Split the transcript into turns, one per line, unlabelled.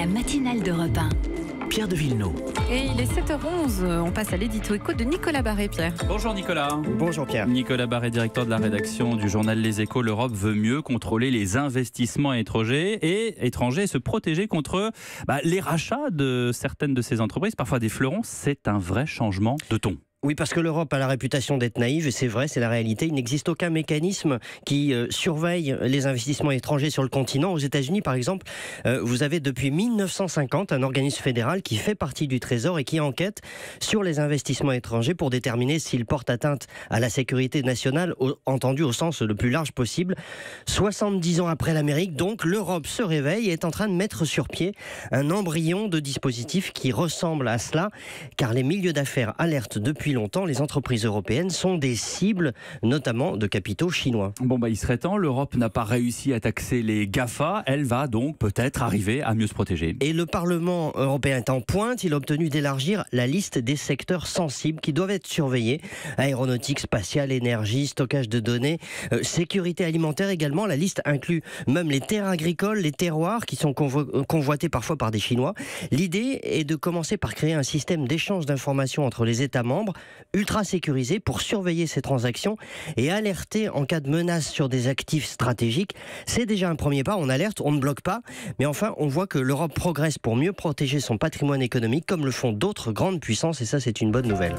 La matinale d'Europe 1.
Pierre de Villeneuve.
Et il est 7h11, on passe à l'édito éco de Nicolas Barré, Pierre.
Bonjour Nicolas.
Bonjour Pierre.
Nicolas Barré, directeur de la rédaction du journal Les Échos. L'Europe veut mieux contrôler les investissements étrangers et se protéger contre les rachats de certaines de ces entreprises, parfois des fleurons. C'est un vrai changement de ton.
Oui, parce que l'Europe a la réputation d'être naïve, et c'est vrai, c'est la réalité. Il n'existe aucun mécanisme qui surveille les investissements étrangers sur le continent. Aux États-Unis, par exemple, vous avez depuis 1950 un organisme fédéral qui fait partie du Trésor et qui enquête sur les investissements étrangers pour déterminer s'ils portent atteinte à la sécurité nationale, entendu au sens le plus large possible. 70 ans après l'Amérique, donc, l'Europe se réveille et est en train de mettre sur pied un embryon de dispositif qui ressemble à cela, car les milieux d'affaires alertent depuis longtemps, les entreprises européennes sont des cibles, notamment de capitaux chinois.
Il serait temps, l'Europe n'a pas réussi à taxer les GAFA, elle va donc peut-être arriver à mieux se protéger.
Et le Parlement européen est en pointe, il a obtenu d'élargir la liste des secteurs sensibles qui doivent être surveillés. Aéronautique, spatiale, énergie, stockage de données, sécurité alimentaire également. La liste inclut même les terres agricoles, les terroirs qui sont convoités parfois par des Chinois. L'idée est de commencer par créer un système d'échange d'informations entre les États membres, ultra sécurisé pour surveiller ces transactions et alerter en cas de menace sur des actifs stratégiques. C'est déjà un premier pas, on alerte, on ne bloque pas, mais enfin on voit que l'Europe progresse pour mieux protéger son patrimoine économique comme le font d'autres grandes puissances, et ça c'est une bonne nouvelle.